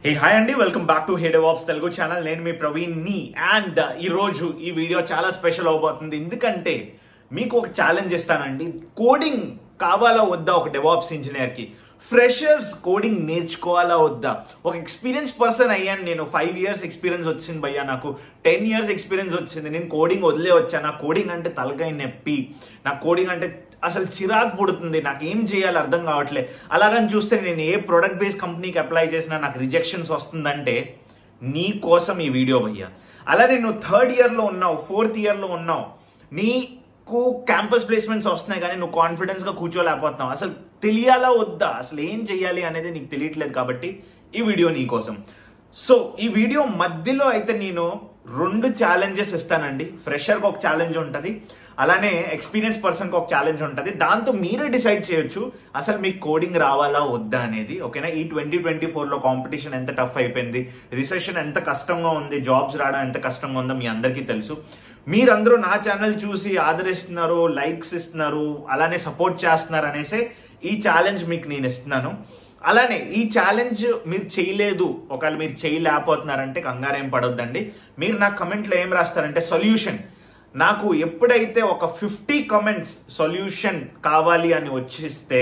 Hey hi అండి, welcome back to hey DevOps Telugu channel. నేను మీ ప్రవీణ్ ని. అండ్ ఈరోజు ఈ వీడియో చాలా స్పెషల్ అవబోతుంది, ఎందుకంటే మీకు ఒక ఛాలెంజ్ ఇస్తానండి. కోడింగ్ కావాలా వద్దా ఒక డెవాప్స్ ఇంజనీర్ కి? ఫ్రెషర్స్ కోడింగ్ నేర్చుకోవాలా వద్దా? ఒక ఎక్స్పీరియన్స్ పర్సన్ అయ్యాను నేను. 5 years ఎక్స్పీరియన్స్ వచ్చింది భయ్యా, నాకు 10 years ఎక్స్పీరియన్స్ వచ్చింది. నేను కోడింగ్ వదిలే వచ్చాను. నాకు కోడింగ్ అంటే తలకాయ నొప్పి, నాకు కోడింగ్ అంటే అసలు చిరాకు పుడుతుంది, నాకు ఏం చేయాలి అర్థం కావట్లే. అలాగని చూస్తే నేను ఏ ప్రొడక్ట్ బేస్డ్ కంపెనీకి అప్లై చేసినా నాకు రిజెక్షన్స్ వస్తుందంటే నీ కోసం ఈ వీడియో భయ్యా. అలానే నువ్వు 3rd year లో ఉన్నావు, 4th year లో ఉన్నావు, నీకు క్యాంపస్ ప్లేస్మెంట్స్ వస్తున్నాయి కానీ నువ్వు కాన్ఫిడెన్స్ గా కూర్చోలేకపోతున్నావు. అసలు తెలియాలా వద్దా, అసలు ఏం చెయ్యాలి అనేది నీకు తెలియట్లేదు. కాబట్టి ఈ వీడియో నీ కోసం. సో ఈ వీడియో మధ్యలో అయితే నేను 2 ఛాలెంజెస్ ఇస్తానండి. ఫ్రెషర్కి ఒక ఛాలెంజ్ ఉంటుంది, అలానే ఎక్స్పీరియన్స్ పర్సన్కి ఒక ఛాలెంజ్ ఉంటుంది. దాంతో మీరే డిసైడ్ చేయొచ్చు అసలు మీకు కోడింగ్ రావాలా వద్దా అనేది. ఓకేనా? ఈ 2024లో కాంపిటీషన్ ఎంత టఫ్ అయిపోయింది, రిసెషన్ ఎంత కష్టంగా ఉంది, జాబ్స్ రావడం ఎంత కష్టంగా ఉందో మీ అందరికీ తెలుసు. మీరందరూ నా ఛానల్ చూసి ఆదరిస్తున్నారు, లైక్స్ ఇస్తున్నారు, అలానే సపోర్ట్ చేస్తున్నారు అనేసి ఈ ఛాలెంజ్ మీకు నేను ఇస్తున్నాను. అలానే ఈ ఛాలెంజ్ మీరు చేయలేదు, ఒకవేళ మీరు చేయలేకపోతున్నారంటే కంగారేం పడొద్దండి. మీరు నాకు కమెంట్లో ఏం రాస్తారంటే సొల్యూషన్. నాకు ఎప్పుడైతే ఒక 50 comments సొల్యూషన్ కావాలి అని వచ్చిస్తే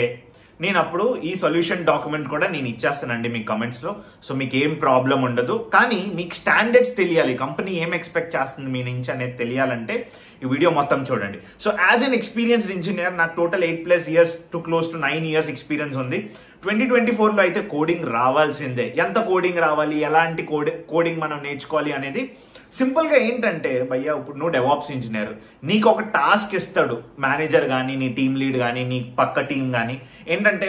నేను అప్పుడు ఈ సొల్యూషన్ డాక్యుమెంట్ కూడా నేను ఇచ్చేస్తానండి మీ కమెంట్స్ లో. సో మీకు ఏం ప్రాబ్లం ఉండదు. కానీ మీకు స్టాండర్డ్స్ తెలియాలి, కంపెనీ ఏం ఎక్స్పెక్ట్ చేస్తుంది మీ నుంచి అనేది తెలియాలంటే ఈ వీడియో మొత్తం చూడండి. So as an experienced engineer నాకు total 8+ years to close to 9 years experience ఉంది. 2024లో అయితే కోడింగ్ రావాల్సిందే. ఎంత కోడింగ్ రావాలి, ఎలాంటి కోడింగ్ మనం నేర్చుకోవాలి అనేది సింపుల్ గా ఏంటంటే భయ్యా, ఇప్పుడు నువ్వు డెవాప్స్ ఇంజనీర్, నీకు ఒక టాస్క్ ఇస్తాడు మేనేజర్ కానీ, నీ టీమ్ లీడ్ కానీ, నీ పక్క టీం కానీ. ఏంటంటే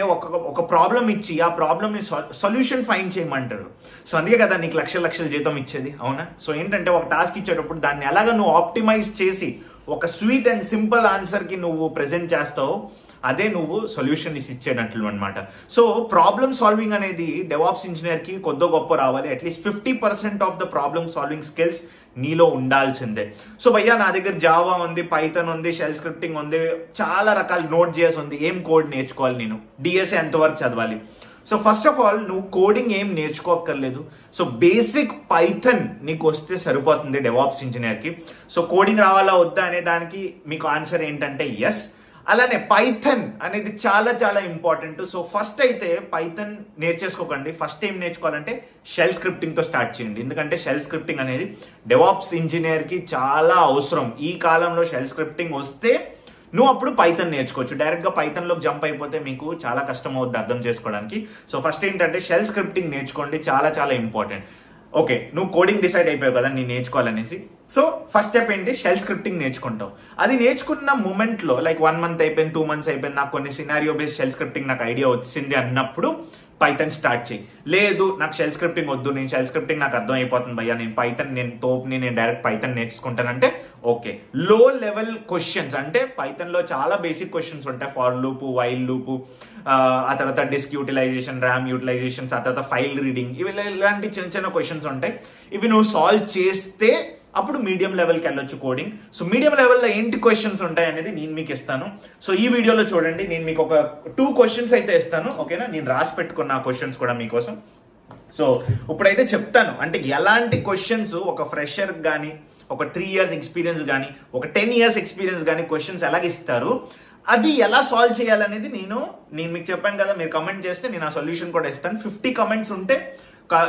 ఒక ప్రాబ్లం ఇచ్చి ఆ ప్రాబ్లమ్ ని సొల్యూషన్ ఫైండ్ చేయమంటారు. సో అందుకే కదా నీకు లక్షల జీతం ఇచ్చేది, అవునా? సో ఏంటంటే ఒక టాస్క్ ఇచ్చేటప్పుడు దాన్ని ఎలాగ నువ్వు ఆప్టిమైజ్ చేసి ఒక స్వీట్ అండ్ సింపుల్ ఆన్సర్ కి నువ్వు ప్రెజెంట్ చేస్తావు, అదే నువ్వు సొల్యూషన్ ఇచ్చేటట్లు అనమాట. సో ప్రాబ్లమ్ సాల్వింగ్ అనేది డెవాప్స్ ఇంజనీర్ కి కొద్దో గొప్ప రావాలి. At least 50% of the problem solving skills నీలో ఉండాల్సిందే. సో భయ్యా, నా దగ్గర జావా ఉంది, పైథాన్ ఉంది, షెల్ స్క్రిప్టింగ్ ఉంది, చాలా రకాల Node.js ఉంది. ఏం కోడ్ నేర్చుకోవాలి నేను? డిఎస్ఏ ఎంతవరకు చదవాలి? సో ఫస్ట్ ఆఫ్ ఆల్ నువ్వు కోడింగ్ ఏం నేర్చుకోక్కర్లేదు. సో బేసిక్ పైథాన్ నీకు వస్తే సరిపోతుంది డెవాప్స్ ఇంజనీర్ కి. సో కోడింగ్ రావాలా వద్దా అనే దానికి మీకు ఆన్సర్ ఏంటంటే ఎస్. అలానే పైథాన్ అనేది చాలా ఇంపార్టెంట్. సో ఫస్ట్ అయితే పైథాన్ నేర్చేసుకోకండి. ఫస్ట్ ఏం నేర్చుకోవాలంటే షెల్ స్క్రిప్టింగ్ తో స్టార్ట్ చేయండి. ఎందుకంటే షెల్ స్క్రిప్టింగ్ అనేది డెవాప్స్ ఇంజనీర్ కి చాలా అవసరం. ఈ కాలంలో షెల్ స్క్రిప్టింగ్ వస్తే నువ్వు అప్పుడు పైథాన్ నేర్చుకోవచ్చు. డైరెక్ట్ గా పైథాన్ లోకి జంప్ అయిపోతే మీకు చాలా కష్టం అవుద్ది అర్థం చేసుకోవడానికి. సో ఫస్ట్ ఏంటంటే షెల్ స్క్రిప్టింగ్ నేర్చుకోండి, చాలా ఇంపార్టెంట్. ఓకే, నువ్వు కోడింగ్ డిసైడ్ అయిపోయావు కదా నేను నేర్చుకోవాలనేసి. సో ఫస్ట్ స్టెప్ ఏంటి? షెల్ స్క్రిప్టింగ్ నేర్చుకుంటావు. అది నేర్చుకున్న మూమెంట్ లో లైక్ 1 month అయిపోయింది, 2 months అయిపోయింది, నాకు కొన్ని సినారియో బేస్డ్ షెల్ స్క్రిప్టింగ్ నాకు ఐడియా వచ్చింది అన్నప్పుడు పైథాన్ స్టార్ట్ చేయి. లేదు నాకు షెల్ స్క్రిప్టింగ్ వద్దు, నేను షెల్ స్క్రిప్టింగ్ నాకు అర్థం అయిపోతుంది భయ్యా, నేను పైథాన్ నేను డైరెక్ట్ పైథాన్ నేర్చుకుంటానంటే ఓకే. లో లెవెల్ క్వశ్చన్స్ అంటే పైథాన్ లో చాలా బేసిక్ క్వశ్చన్స్ ఉంటాయి. ఫార్ లూప్, వైల్ లూప్, ఆ తర్వాత డిస్క్ యూటిలైజేషన్, ర్యామ్ యూటిలైజేషన్స్, ఆ తర్వాత ఫైల్ రీడింగ్, ఇవి ఇలాంటి చిన్న క్వశ్చన్స్ ఉంటాయి. ఇవి నువ్వు సాల్వ్ చేస్తే అప్పుడు మీడియం లెవెల్కి వెళ్ళొచ్చు కోడింగ్. సో మీడియం లెవెల్లో ఏంటి క్వశ్చన్స్ ఉంటాయి అనేది నేను మీకు ఇస్తాను. సో ఈ వీడియోలో చూడండి, నేను మీకు ఒక 2 questions అయితే ఇస్తాను. ఓకేనా? నేను రాసి పెట్టుకున్న ఆ క్వశ్చన్స్ కూడా మీకోసం. సో ఇప్పుడైతే చెప్తాను అంటే ఎలాంటి క్వశ్చన్స్ ఒక ఫ్రెషర్ కానీ, ఒక 3 years ఎక్స్పీరియన్స్ కానీ, ఒక 10 years ఎక్స్పీరియన్స్ కానీ క్వశ్చన్స్ ఎలాగ ఇస్తారు, అది ఎలా సాల్వ్ చేయాలనేది నేను మీకు చెప్పాను కదా. మీరు కమెంట్ చేస్తే నేను ఆ సొల్యూషన్ కూడా ఇస్తాను. 50 comments ఉంటే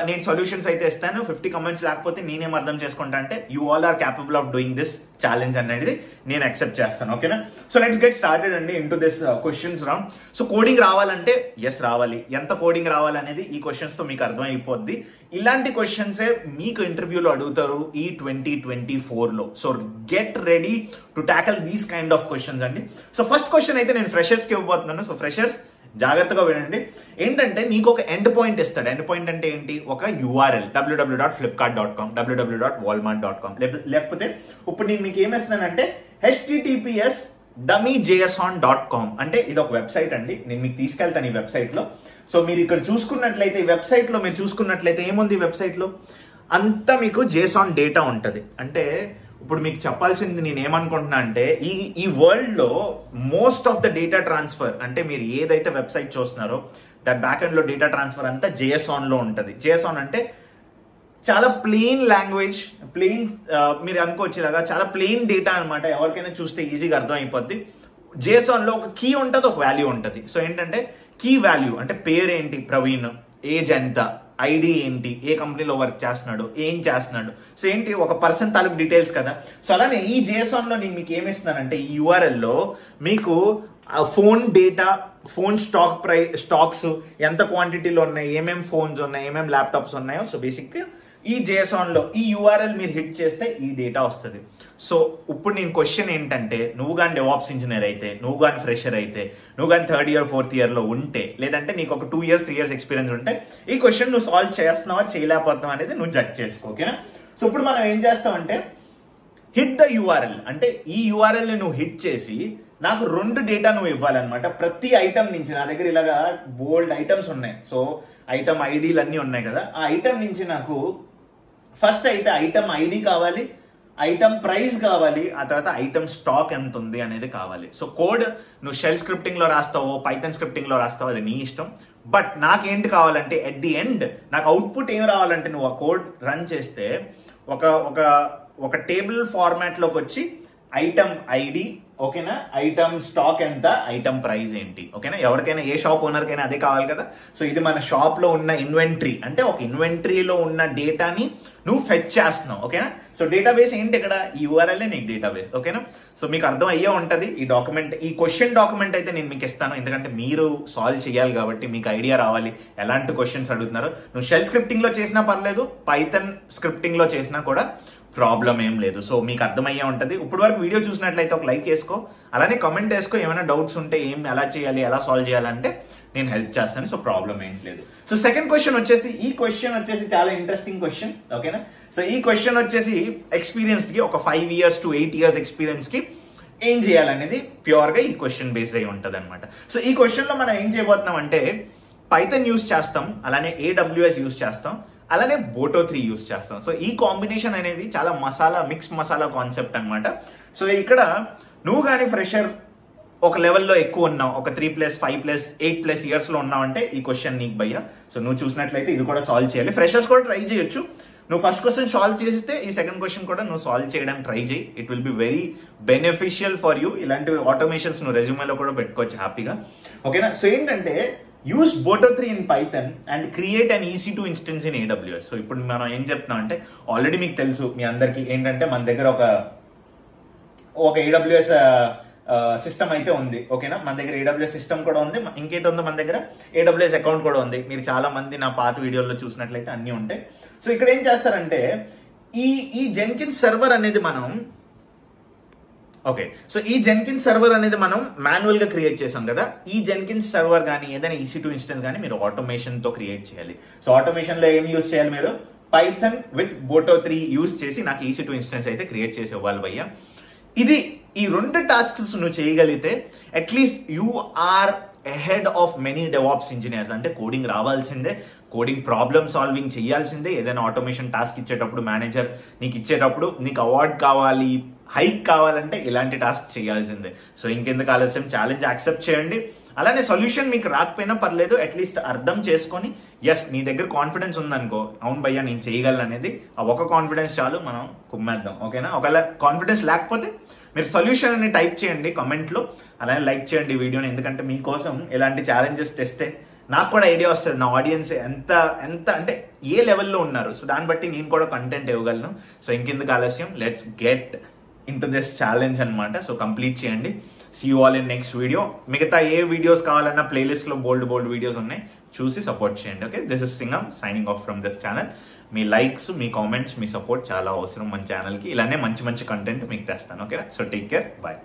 నేను సొల్యూషన్స్ అయితే ఇస్తాను. 50 comments లేకపోతే నేనేం అర్థం చేసుకుంటా అంటే you all are capable of doing this challenge అనేది నేను యాక్సెప్ట్ చేస్తాను. ఓకేనా? సో లెట్స్ గెట్ స్టార్టెడ్ అండి into this questions round. So coding రావాలంటే ఎస్ రావాలి. ఎంత కోడింగ్ రావాలనేది ఈ క్వశ్చన్స్ తో మీకు అర్థమైపోద్ది. ఇలాంటి క్వశ్చన్సే మీకు ఇంటర్వ్యూలో అడుగుతారు ఈ 2024లో. So get ready to tackle these kind of questions అండి. సో ఫస్ట్ క్వశ్చన్ అయితే నేను ఫ్రెషర్స్ కి ఇవ్వబోతున్నాను. సో ఫ్రెషర్స్ జాగ్రత్తగా వినండి. ఏంటంటే నీకు ఒక ఎండ్ పాయింట్ ఇస్తాడు. ఎండ్ పాయింట్ అంటే ఏంటి? ఒక URL www.flipkart.com, www.walmart.com, లేకపోతే ఇప్పుడు నేను మీకు ఏమిస్తున్నానంటే https dummyjson.com అంటే ఇది ఒక వెబ్సైట్ అండి. నేను మీకు తీసుకెళ్తాను ఈ వెబ్సైట్ లో. సో మీరు ఇక్కడ చూసుకున్నట్లయితే ఈ వెబ్సైట్ లో మీరు చూసుకున్నట్లయితే ఏముంది వెబ్సైట్ లో? అంతా మీకు JSON డేటా ఉంటది. అంటే ఇప్పుడు మీకు చెప్పాల్సింది నేను ఏమనుకుంటున్నా అంటే ఈ వరల్డ్ లో most of the data transfer అంటే మీరు ఏదైతే వెబ్సైట్ చూస్తున్నారో దాని బ్యాక్ ఎండ్ లో డేటా ట్రాన్స్ఫర్ అంతా JSON లో ఉంటుంది. JSON అంటే చాలా ప్లెయిన్ లాంగ్వేజ్, ప్లెయిన్ మీరు అనుకోవచ్చు ఇలాగా చాలా ప్లెయిన్ డేటా అనమాట. ఎవరికైనా చూస్తే ఈజీగా అర్థం అయిపోద్ది. JSON లో ఒక కీ ఉంటుంది, ఒక వాల్యూ ఉంటుంది. సో ఏంటంటే కీ వాల్యూ అంటే పేరేంటి ప్రవీణ్, ఏజ్ ఎంత, ఐడి ఏంటి, ఏ కంపెనీలో వర్క్ చేస్తున్నాడు, ఏం చేస్తున్నాడు, సో ఏంటి ఒక పర్సన్ తాలూకు డీటెయిల్స్ కదా. సో అలానే ఈ JSON లో నేను మీకు ఏమిస్తున్నానంటే ఈ URL లో మీకు ఫోన్ డేటా, ఫోన్ స్టాక్స్ ఎంత క్వాంటిటీలో ఉన్నాయి, ఏమేమి ఫోన్స్ ఉన్నాయి, ఏమేమి ల్యాప్టాప్స్ ఉన్నాయో. సో బేసిక్గా ఈ JSON లో ఈ URL మీరు హిట్ చేస్తే ఈ డేటా వస్తుంది. సో ఇప్పుడు నేను క్వశ్చన్ ఏంటంటే, నువ్వు కానీ డెవాప్స్ ఇంజనీర్ అయితే, నువ్వు కానీ ఫ్రెషర్ అయితే, నువ్వు కానీ 3rd year 4th year లో ఉంటే, లేదంటే నీకు ఒక 2 years 3 years ఎక్స్పీరియన్స్ ఉంటే ఈ క్వశ్చన్ నువ్వు సాల్వ్ చేస్తున్నావా చేయలేకపోతున్నావా అనేది నువ్వు జడ్జ్ చేసుకో. ఓకేనా? సో ఇప్పుడు మనం ఏం చేస్తామంటే హిట్ ద URL అంటే ఈ URL ని నువ్వు హిట్ చేసి నాకు 2 డేటా నువ్వు ఇవ్వాలన్నమాట. ప్రతి ఐటమ్ నుంచి నా దగ్గర ఇలాగా బోల్డ్ ఐటమ్స్ ఉన్నాయి. సో ఐటమ్ ఐడీలు అన్నీ ఉన్నాయి కదా. ఆ ఐటమ్ నుంచి నాకు ఫస్ట్ అయితే ఐటమ్ ఐడి కావాలి, ఐటమ్ ప్రైస్ కావాలి, ఆ తర్వాత ఐటమ్ స్టాక్ ఎంత ఉంది అనేది కావాలి. సో కోడ్ నువ్వు షెల్ స్క్రిప్టింగ్ లో రాస్తావో పైథాన్ స్క్రిప్టింగ్ లో రాస్తావో అది నీ ఇష్టం. బట్ నాకేంటి కావాలంటే ఎట్ ది ఎండ్ నాకు అవుట్పుట్ ఏం రావాలంటే నువ్వు ఆ కోడ్ రన్ చేస్తే ఒక టేబుల్ ఫార్మాట్ లోకి వచ్చి ఐటమ్ ఐడి, ఓకేనా, ఐటమ్ స్టాక్ ఎంత, ఐటమ్ ప్రైస్ ఏంటి, ఓకేనా. ఎవరికైనా ఏ షాప్ ఓనర్కైనా అదే కావాలి కదా. సో ఇది మన షాప్ లో ఉన్న ఇన్వెంటరీ, అంటే ఒక ఇన్వెంటరీలో ఉన్న డేటాని నువ్వు ఫెచ్ చేస్తున్నావు. ఓకేనా? సో డేటాబేస్ ఏంటి ఇక్కడ, ఈ URL నీకు డేటాబేస్. ఓకేనా? సో మీకు అర్థం అయ్యే ఉంటది. ఈ డాక్యుమెంట్, ఈ క్వశ్చన్ డాక్యుమెంట్ అయితే నేను మీకు ఇస్తాను, ఎందుకంటే మీరు సాల్వ్ చేయాలి కాబట్టి మీకు ఐడియా రావాలి ఎలాంటి క్వశ్చన్స్ అడుగుతున్నారు. నువ్వు షెల్ స్క్రిప్టింగ్ లో చేసినా పర్లేదు, పైథాన్ స్క్రిప్టింగ్ లో చేసినా కూడా ప్రాబ్లం ఏం లేదు. సో మీకు అర్థమయ్యే ఉంటుంది. ఇప్పుడు వరకు వీడియో చూసినట్లయితే ఒక లైక్ వేసుకో, అలానే కామెంట్ వేసుకో. ఏమైనా డౌట్స్ ఉంటే ఏం ఎలా చేయాలి, ఎలా సాల్వ్ చేయాలంటే నేను హెల్ప్ చేస్తాను. సో ప్రాబ్లం ఏం లేదు. సో సెకండ్ క్వశ్చన్ వచ్చేసి, ఈ క్వశ్చన్ వచ్చేసి చాలా ఇంట్రెస్టింగ్ క్వశ్చన్. ఓకేనా? సో ఈ క్వశ్చన్ వచ్చేసి ఎక్స్పీరియన్స్డ్ కి, ఒక 5 years to 8 years ఎక్స్పీరియన్స్ కి ఏం చేయాలనేది ప్యూర్ గా ఈ క్వశ్చన్ బేస్డ్ అయి ఉంటుంది అనమాట. సో ఈ క్వశ్చన్ లో మనం ఏం చేయబోతున్నాం అంటే పైథాన్ యూస్ చేస్తాం, అలానే AWS యూస్ చేస్తాం, అలానే Boto 3 యూస్ చేస్తాం. సో ఈ కాంబినేషన్ అనేది చాలా మిక్స్ మసాలా కాన్సెప్ట్ అనమాట. సో ఇక్కడ నువ్వు కానీ ఫ్రెషర్ ఒక లెవెల్లో ఎక్కువ ఉన్నావు, ఒక 3+, 5+, 8+ years లో ఉన్నావంటే ఈ క్వశ్చన్ నీకు భయ్యా. సో నువ్వు చూసినట్లయితే ఇది కూడా సాల్వ్ చేయాలి. ఫ్రెషర్స్ కూడా ట్రై చేయొచ్చు. నువ్వు ఫస్ట్ క్వశ్చన్ సాల్వ్ చేస్తే ఈ సెకండ్ క్వశ్చన్ కూడా నువ్వు సాల్వ్ చేయడానికి ట్రై చేయి. It will be very beneficial for you. ఇలాంటి ఆటోమేషన్స్ నువ్వు రెజ్యూమేలో కూడా పెట్టుకోవచ్చు హ్యాపీగా. ఓకేనా? సో ఏంటంటే use Boto 3 in Python and create an EC2 instance in AWS. So ఇప్పుడు మనం ఏం చెప్తున్నాం అంటే ఆల్రెడీ మీకు తెలుసు మీ అందరికి ఏంటంటే మన దగ్గర ఒక AWS సిస్టమ్ అయితే ఉంది. ఓకేనా? మన దగ్గర AWS సిస్టమ్ కూడా ఉంది. ఇంకేంటి ఉందో మన దగ్గర AWS అకౌంట్ కూడా ఉంది. మీరు చాలా మంది నా పాత వీడియోల్లో చూసినట్లయితే అన్నీ ఉంటాయి. సో ఇక్కడ ఏం చేస్తారంటే ఈ జెన్కిన్స్ సర్వర్ అనేది మనం ఈ జెన్కిన్స్ సర్వర్ అనేది మనం మాన్యువల్ గా క్రియేట్ చేసాం కదా. ఈ జెన్కిన్స్ సర్వర్ కానీ ఏదైనా EC2 ఇన్స్టెన్స్ కానీ మీరు ఆటోమేషన్ తో క్రియేట్ చేయాలి. సో ఆటోమేషన్ లో ఏం యూస్ చేయాలి మీరు, పైథాన్ విత్ Boto 3 యూస్ చేసి నాకు EC2 ఇన్స్టెన్స్ అయితే క్రియేట్ చేసి ఇవ్వాలి భయ్యా. ఈ 2 టాస్క్స్ నువ్వు చేయగలిగితే at least you are ahead of many DevOps engineers. అంటే కోడింగ్ రావాల్సిందే, కోడింగ్ ప్రాబ్లమ్ సాల్వింగ్ చేయాల్సిందే. ఏదైనా ఆటోమేషన్ టాస్క్ ఇచ్చేటప్పుడు మేనేజర్ నీకు ఇచ్చేటప్పుడు నీకు అవార్డ్ కావాలి, హైక్ కావాలంటే ఇలాంటి టాస్క్ చేయాల్సిందే. సో ఇంకెందుకు ఆలస్యం, ఛాలెంజ్ యాక్సెప్ట్ చేయండి. అలానే సొల్యూషన్ మీకు రాకపోయినా పర్లేదు, అట్లీస్ట్ అర్థం చేసుకొని ఎస్ నీ దగ్గర కాన్ఫిడెన్స్ ఉందనుకో, అవును భయ్యా నేను చేయగలను అనేది ఆ ఒక కాన్ఫిడెన్స్ చాలు, మనం కుమ్మేద్దాం. ఓకేనా? ఒకవేళ కాన్ఫిడెన్స్ లేకపోతే మీరు సొల్యూషన్ అని టైప్ చేయండి కమెంట్లో, అలానే లైక్ చేయండి ఈ వీడియోని. ఎందుకంటే మీకోసం ఇలాంటి ఛాలెంజెస్ తెస్తే నాకు కూడా ఐడియా వస్తుంది నా ఆడియన్స్ ఎంత అంటే ఏ లెవెల్లో ఉన్నారు. సో దాన్ని బట్టి నేను కూడా కంటెంట్ ఇవ్వగలను. సో ఇంకెందుకు ఆలస్యం, let's get into this challenge అనమాట. సో కంప్లీట్ చేయండి. See you all in next video. మిగతా ఏ వీడియోస్ కావాలన్నా ప్లేలిస్ట్ లో బోల్డ్ వీడియోస్ ఉన్నాయి, చూసి సపోర్ట్ చేయండి. Okay, this is Singam signing off from this channel. మీ లైక్స్, మీ కామెంట్స్, మీ సపోర్ట్ చాలా అవసరం మన ఛానల్కి. ఇలానే మంచి కంటెంట్ మీకు తెస్తాను. Okay, so take care, bye.